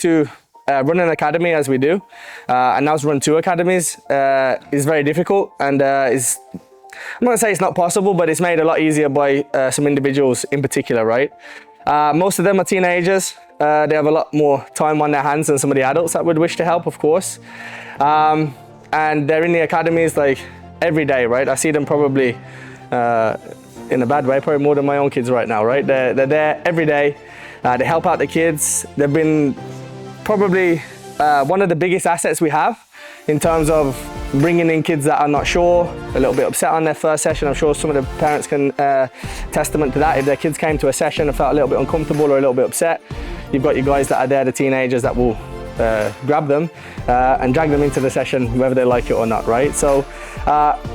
to run an academy as we do, and now to run 2 academies is very difficult, and is, I'm not gonna say it's not possible, but it's made a lot easier by some individuals in particular, right? Most of them are teenagers. They have a lot more time on their hands than some of the adults that would wish to help, of course. And they're in the academies like every day, right? I see them probably in a bad way, probably more than my own kids right now, right? They're there every day. They help out the kids. They've been probably one of the biggest assets we have in terms of bringing in kids that are not sure, a little bit upset on their first session. I'm sure some of the parents can testament to that. If their kids came to a session and felt a little bit uncomfortable or a little bit upset, you've got your guys that are there, the teenagers that will grab them and drag them into the session, whether they like it or not, right? So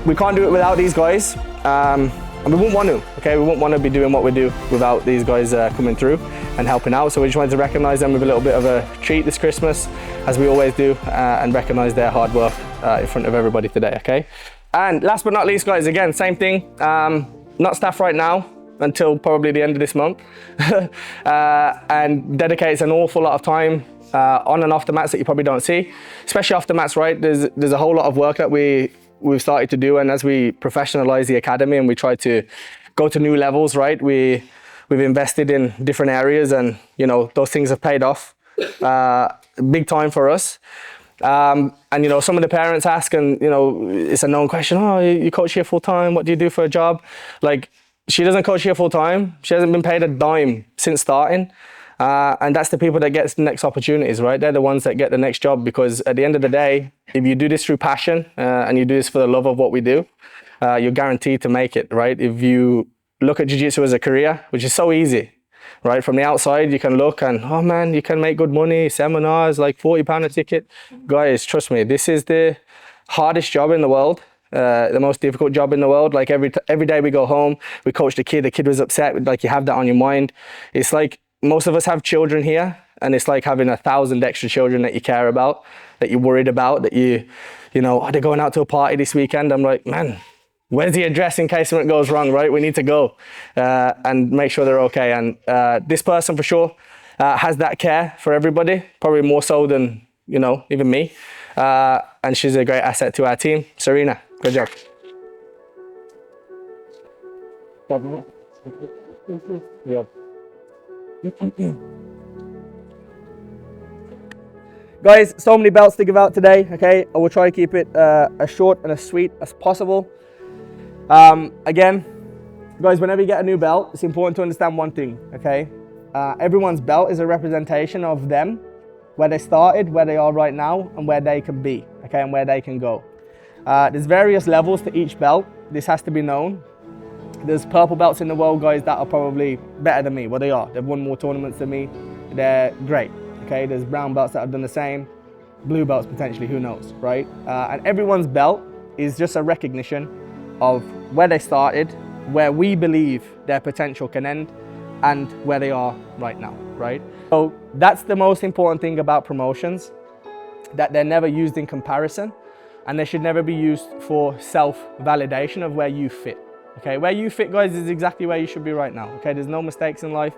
we can't do it without these guys. And we wouldn't want to, okay? We wouldn't want to be doing what we do without these guys coming through and helping out. So we just wanted to recognise them with a little bit of a treat this Christmas, as we always do, and recognise their hard work in front of everybody today, okay? And last but not least, guys, again, same thing. Not staff right now until probably the end of this month, and dedicates an awful lot of time on and off the mats that you probably don't see, especially off the mats, right? There's a whole lot of work that we've started to do, and as we professionalize the academy and we try to go to new levels, right, we've invested in different areas, and you know, those things have paid off big time for us. And you know, some of the parents ask, and you know, it's a known question, oh, you coach here full time, what do you do for a job? Like, she doesn't coach here full time, she hasn't been paid a dime since starting. And that's the people that get the next opportunities, right? They're the ones that get the next job, because at the end of the day, if you do this through passion and you do this for the love of what we do, you're guaranteed to make it, right? If you look at Jiu-Jitsu as a career, which is so easy, right? From the outside, you can look and, oh man, you can make good money, seminars, like £40 a ticket. Guys, trust me, this is the hardest job in the world. The most difficult job in the world. Like every day we go home, we coach the kid was upset, like you have that on your mind. It's like, most of us have children here, and it's like having 1,000 extra children that you care about, that you're worried about, that you know, are they going out to a party this weekend? I'm like, man, where's the address in case something goes wrong, right? We need to go and make sure they're okay. And this person for sure has that care for everybody, probably more so than, you know, even me. And she's a great asset to our team. Serena, good job. Yeah. Guys, so many belts to give out today, okay? I will try to keep it as short and as sweet as possible. Again, guys, whenever you get a new belt, it's important to understand one thing, okay? Everyone's belt is a representation of them, where they started, where they are right now, and where they can be, okay, and where they can go. There's various levels to each belt. This has to be known. There's purple belts in the world, guys, that are probably better than me. Well, they are. They've won more tournaments than me. They're great, okay? There's brown belts that have done the same. Blue belts, potentially, who knows, right? And everyone's belt is just a recognition of where they started, where we believe their potential can end, and where they are right now, right? So that's the most important thing about promotions, that they're never used in comparison, and they should never be used for self-validation of where you fit. Okay, where you fit, guys, is exactly where you should be right now. Okay, there's no mistakes in life.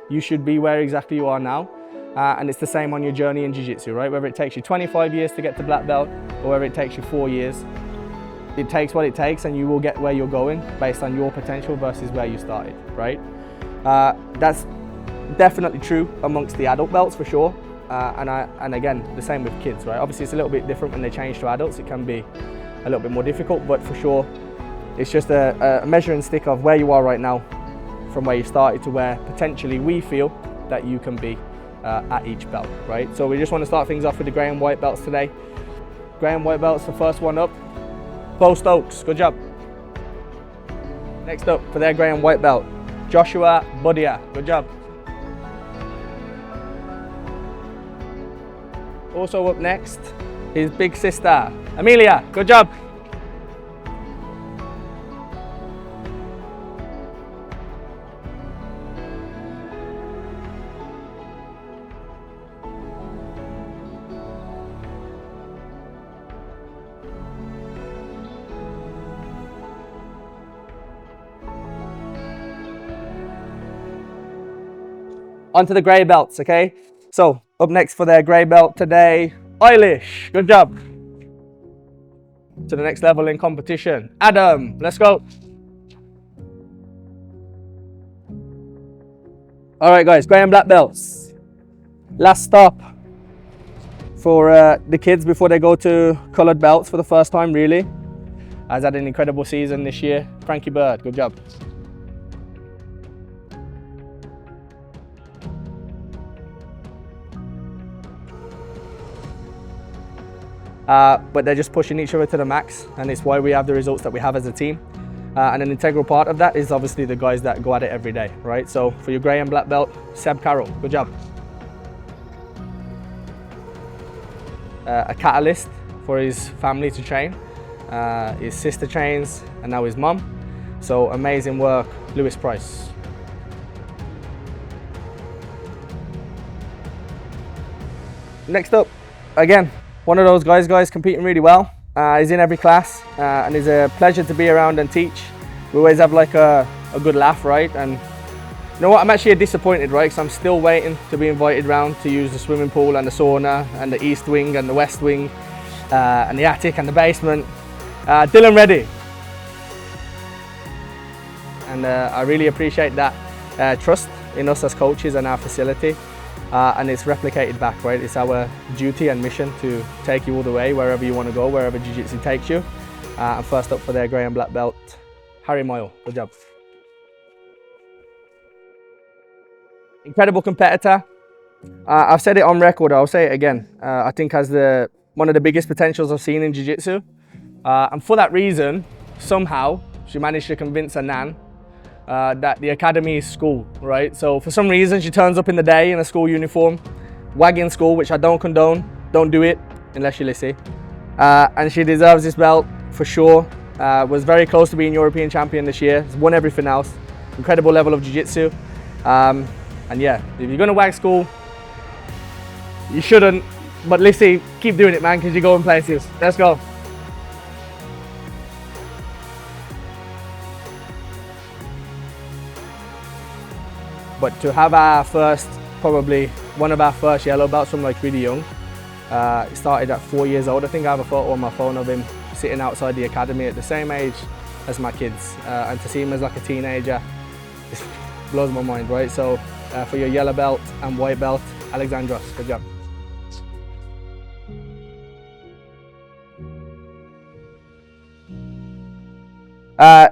You should be where exactly you are now. And it's the same on your journey in Jiu-Jitsu, right? Whether it takes you 25 years to get to black belt, or whether it takes you 4 years, it takes what it takes, and you will get where you're going based on your potential versus where you started, right? That's definitely true amongst the adult belts for sure. And again, the same with kids, right? Obviously, it's a little bit different when they change to adults. It can be a little bit more difficult, but for sure, it's just a measuring stick of where you are right now, from where you started to where potentially we feel that you can be at each belt, right? So we just want to start things off with the grey and white belts today. Grey and white belts, the first one up, Bo Stokes, good job. Next up for their grey and white belt, Joshua Budia, good job. Also up next, his big sister, Amelia, good job. Onto the grey belts, okay? So Up next for their grey belt today, Eilish. Good job. To the next level in competition. Adam, let's go. All right, guys, grey and black belts. Last stop for the kids before they go to coloured belts for the first time, really. Has had an incredible season this year. Frankie Bird, good job. But they're just pushing each other to the max, and it's why we have the results that we have as a team. And an integral part of that is obviously the guys that go at it every day, right? So for your grey and black belt, Seb Carroll, good job. A catalyst for his family to train. His sister trains, and now his mum. So amazing work, Lewis Price. Next up, again, one of those guys competing really well. He's in every class, and it's a pleasure to be around and teach. We always have like a good laugh, right? And you know what, I'm actually disappointed, right? Because I'm still waiting to be invited round to use the swimming pool and the sauna and the east wing and the west wing and the attic and the basement. Dylan Reddy. And I really appreciate that trust in us as coaches and our facility. And it's replicated back, right? It's our duty and mission to take you all the way, wherever you want to go, wherever Jiu-Jitsu takes you. And first up for their grey and black belt, Harry Moyle, good job. Incredible competitor. I've said it on record, I'll say it again. I think has one of the biggest potentials I've seen in Jiu-Jitsu. And for that reason, somehow, she managed to convince her nan that the academy is school, right? So for some reason, she turns up in the day in a school uniform, wagging school, which I don't condone. Don't do it unless you're Lissy. And she deserves this belt for sure. Was very close to being European champion this year. Has won everything else. Incredible level of jiu-jitsu. And yeah, if you're gonna wag school, you shouldn't. But Lissy, keep doing it, man, because you're going places. Let's go. But to have our first, probably one of our first yellow belts from like really young, it started at 4 years old. I think I have a photo on my phone of him sitting outside the academy at the same age as my kids. And to see him as like a teenager, it blows my mind, right? So for your yellow belt and white belt, Alexandros, good job.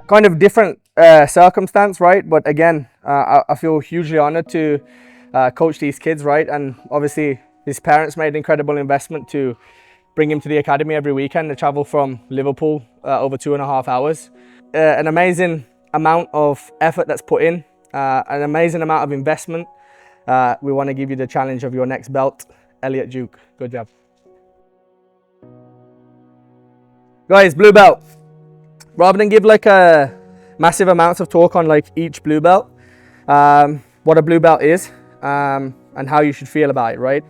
Kind of different circumstance, right? But again, I feel hugely honored to coach these kids, right? And obviously his parents made an incredible investment to bring him to the academy every weekend. They travel from Liverpool over 2.5 hours. An amazing amount of effort that's put in, an amazing amount of investment. We want to give you the challenge of your next belt, Elliot Duke. Good job. Guys, blue belt. Rather than give like a massive amounts of talk on like each blue belt, what a blue belt is and how you should feel about it, right?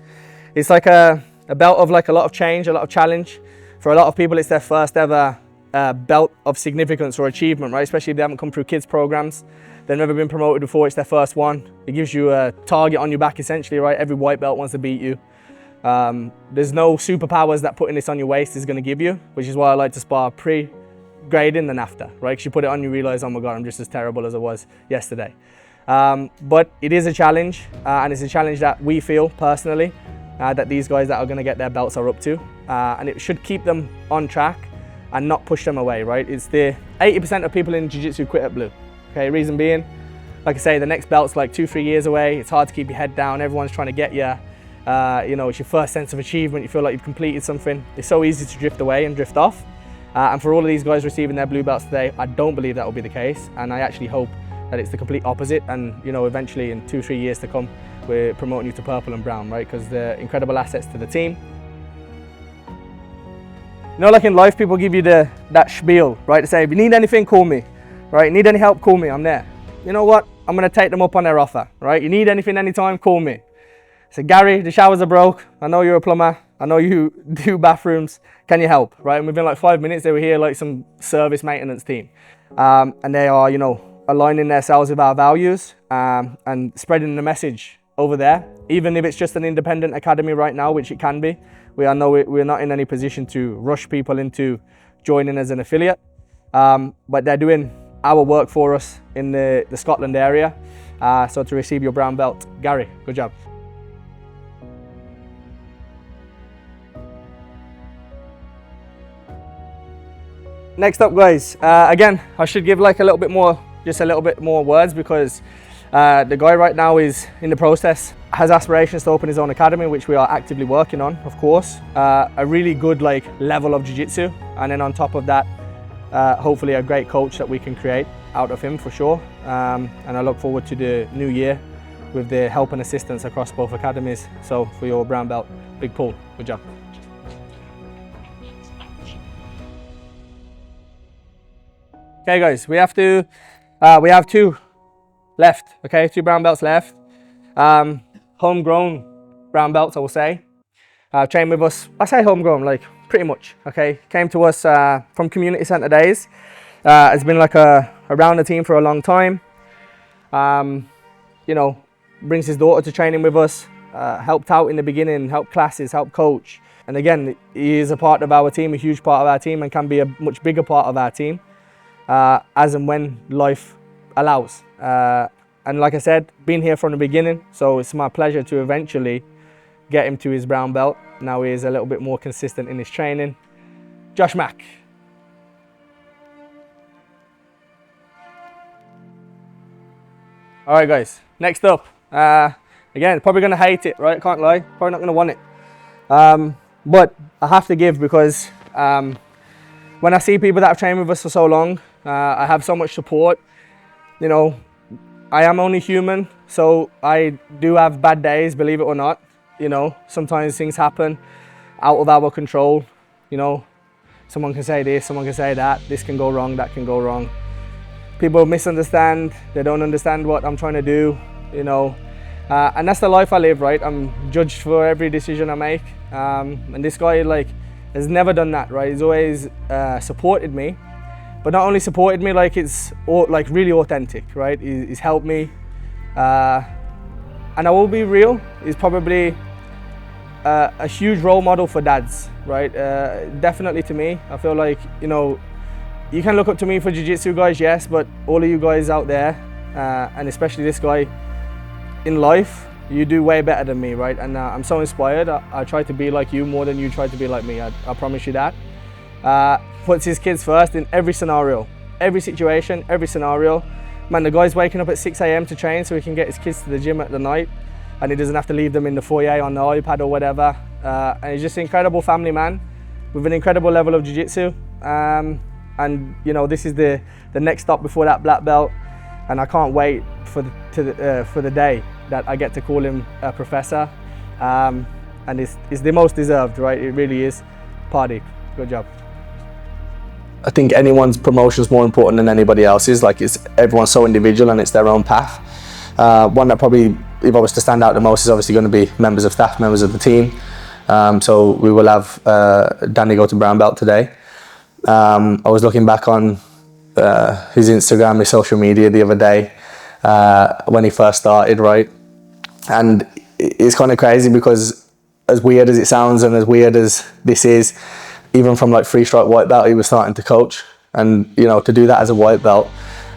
It's like a belt of like a lot of change, a lot of challenge. For a lot of people, it's their first ever belt of significance or achievement, right? Especially if they haven't come through kids programs. They've never been promoted before, it's their first one. It gives you a target on your back essentially, right? Every white belt wants to beat you. There's no superpowers that putting this on your waist is gonna give you, which is why I like to spar pre-grading than after, right? Because you put it on, you realize, oh my God, I'm just as terrible as I was yesterday. But it is a challenge, and it's a challenge that we feel personally that these guys that are going to get their belts are up to, and it should keep them on track and not push them away, right? It's the 80% of people in Jiu-Jitsu quit at blue. Okay, reason being, like I say, the next belt's like 2-3 years away. It's hard to keep your head down. Everyone's trying to get you. You know, it's your first sense of achievement. You feel like you've completed something. It's so easy to drift away and drift off. And for all of these guys receiving their blue belts today, I don't believe that will be the case. And I actually hope that it's the complete opposite. And you know, eventually in 2-3 years to come, we're promoting you to purple and brown, right? Because they're incredible assets to the team. You know, like in life, people give you that spiel, right? To say, if you need anything, call me, right? You need any help, call me, I'm there. You know what? I'm gonna take them up on their offer, right? You need anything, anytime, call me. So Gary, the showers are broke. I know you're a plumber. I know you do bathrooms. Can you help, right? And within like 5 minutes, they were here like some service maintenance team. And they are, you know, aligning themselves with our values and spreading the message over there even if it's just an independent academy right now, which it can be. We're not in any position to rush people into joining as an affiliate, but they're doing our work for us in the Scotland area. So to receive your brown belt, Gary, good job. Next up, guys, again, I should give like just a little bit more words, because the guy right now is in the process, has aspirations to open his own academy, which we are actively working on, of course. A really good level of jiu-jitsu, and then on top of that, hopefully a great coach that we can create out of him for sure. And I look forward to the new year with the help and assistance across both academies. So for your brown belt, Big Paul, good job. Okay guys, we have two left, okay, 2 brown belts left. Homegrown brown belts, I will say. Trained with us, I say homegrown, like pretty much, okay. Came to us from community centre days. Has been like around the team for a long time. You know, brings his daughter to training with us, helped out in the beginning, helped classes, helped coach. And again, he is a part of our team, a huge part of our team, and can be a much bigger part of our team. As and when life allows. And like I said, been here from the beginning, so it's my pleasure to eventually get him to his brown belt. Now he is a little bit more consistent in his training. Josh Mack. All right guys, next up, again, probably gonna hate it, right? Can't lie, probably not gonna want it. But I have to give, because when I see people that have trained with us for so long, I have so much support. You know, I am only human, so I do have bad days, believe it or not. You know, sometimes things happen out of our control. You know, someone can say this, someone can say that, this can go wrong, that can go wrong. People misunderstand, they don't understand what I'm trying to do, you know. And that's the life I live, right? I'm judged for every decision I make. And this guy, has never done that, right? He's always supported me, but not only supported me, it's really authentic, right? He's helped me, and I will be real, he's probably a huge role model for dads, right? Definitely to me. I feel like, you know, you can look up to me for jiu-jitsu guys, yes, but all of you guys out there, and especially this guy in life, you do way better than me, right? And I'm so inspired. I try to be like you more than you try to be like me. I promise you that. Puts his kids first in every scenario, every situation, every scenario. Man, the guy's waking up at 6 a.m. to train so he can get his kids to the gym at the night, and he doesn't have to leave them in the foyer on the iPad or whatever. And he's just an incredible family man with an incredible level of jiu-jitsu. And you know, this is the next stop before that black belt, and I can't wait for the day that I get to call him a professor, and it's the most deserved, right? It really is. Party, good job. I think anyone's promotion is more important than anybody else's. Everyone's so individual and it's their own path. One that probably, if I was to stand out the most, is obviously going to be members of staff, members of the team. So we will have Danny go to brown belt today. I was looking back on his Instagram, his social media the other day, when he first started, right? And it's kind of crazy, because as weird as it sounds and as weird as this is, even from free strike white belt, he was starting to coach. And you know, to do that as a white belt,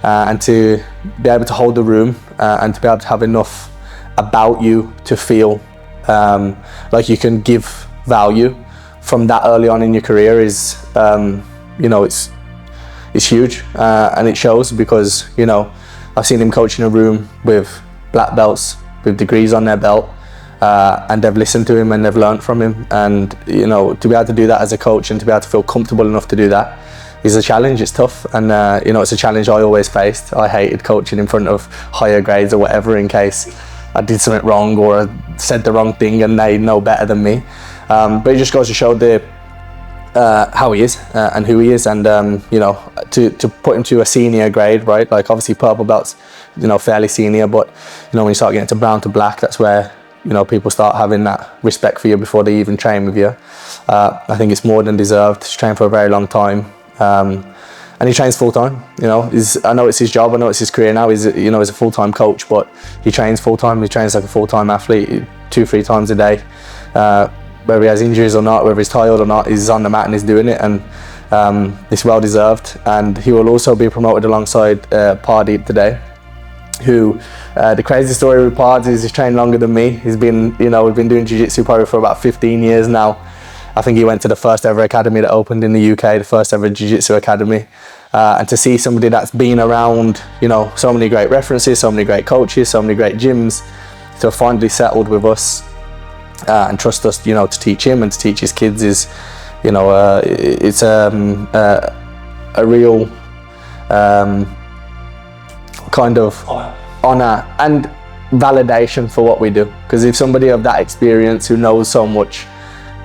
and to be able to hold the room, and to be able to have enough about you to feel like you can give value from that early on in your career is, you know, it's huge, and it shows, because you know, I've seen him coach in a room with black belts with degrees on their belt, and they've listened to him and they've learned from him. And you know, to be able to do that as a coach and to be able to feel comfortable enough to do that is a challenge. It's tough, and you know, it's a challenge I always faced. I hated coaching in front of higher grades or whatever, in case I did something wrong or I said the wrong thing and they know better than me. But it just goes to show how he is and who he is, and you know, to put him to a senior grade, right? Obviously purple belt's, you know, fairly senior, but you know, when you start getting to brown to black, that's where, you know, people start having that respect for you before they even train with you. I think it's more than deserved. He's trained for a very long time, and he trains full time. You know, I know it's his job, I know it's his career now. He's he's a full time coach, but he trains full time. He trains like a full time athlete, 2-3 times a day. Whether he has injuries or not, whether he's tired or not, he's on the mat and he's doing it, and it's well deserved. And he will also be promoted alongside Pardeep today, who the crazy story with Pards is he's trained longer than me. He's been, we've been doing jiu-jitsu probably for about 15 years now. I think he went to the first ever academy that opened in the UK, the first ever jiu-jitsu academy. And to see somebody that's been around, so many great references, so many great coaches, so many great gyms, to have finally settled with us and trust us, to teach him and to teach his kids is, it's a real kind of honor and validation for what we do. Because if somebody of that experience who knows so much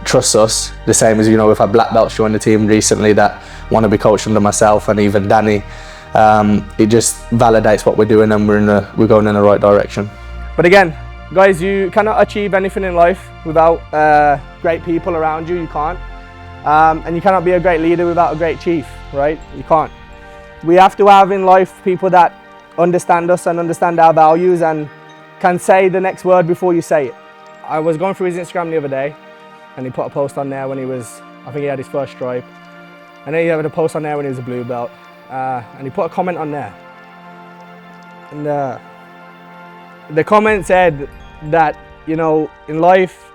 trusts us, the same as we've had black belts join the team recently that want to be coached under myself and even Danny, it just validates what we're doing, and we're going in the right direction. But again, guys, you cannot achieve anything in life without great people around you. You can't, and you cannot be a great leader without a great chief, right? You can't. We have to have in life people that understand us and understand our values and can say the next word before you say it. I was going through his Instagram the other day, and he put a post on there when he was, I think he had his first stripe. And then he had a post on there when he was a blue belt. And he put a comment on there. And the comment said that, in life,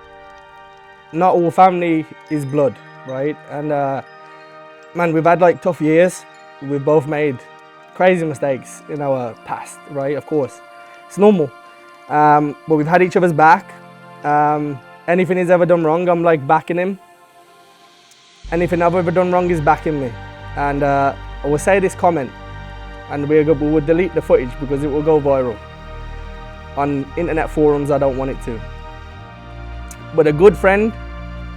not all family is blood, right? And man, we've had like tough years. We've both made crazy mistakes in our past, right? Of course, it's normal. But we've had each other's back. Anything he's ever done wrong, I'm like backing him. Anything I've ever done wrong is backing me. And I will say this comment, and we will delete the footage because it will go viral. On internet forums, I don't want it to. But a good friend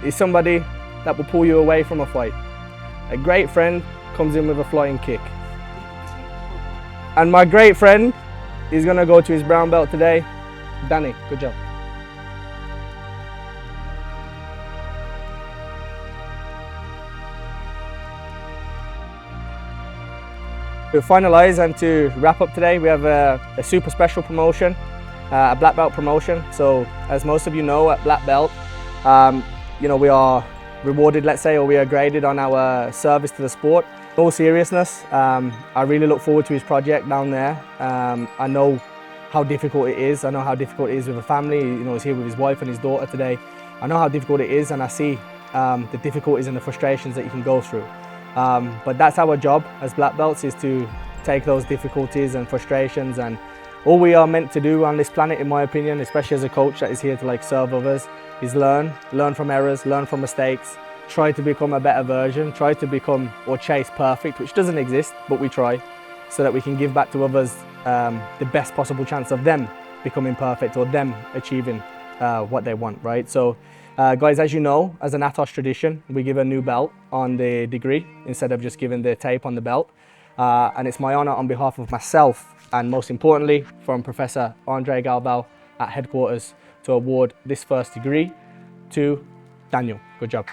is somebody that will pull you away from a fight. A great friend comes in with a flying kick. And my great friend is gonna go to his brown belt today. Danny, good job. To finalise and to wrap up today, we have a super special promotion, a black belt promotion. So as most of you know, at black belt, we are rewarded, let's say, or we are graded on our service to the sport. In all seriousness, I really look forward to his project down there. I know how difficult it is. I know how difficult it is with a family. He's here with his wife and his daughter today. I know how difficult it is, and I see the difficulties and the frustrations that you can go through. But that's our job as black belts, is to take those difficulties and frustrations, and all we are meant to do on this planet, in my opinion, especially as a coach that is here to serve others, is learn from errors, learn from mistakes, try to become a better version, try to become or chase perfect, which doesn't exist, but we try, so that we can give back to others the best possible chance of them becoming perfect or them achieving what they want, right? So guys, as you know, as an Atos tradition, we give a new belt on the degree instead of just giving the tape on the belt. And it's my honor on behalf of myself, and most importantly, from Professor Andre Galval at headquarters, to award this first degree to Daniel. Good job.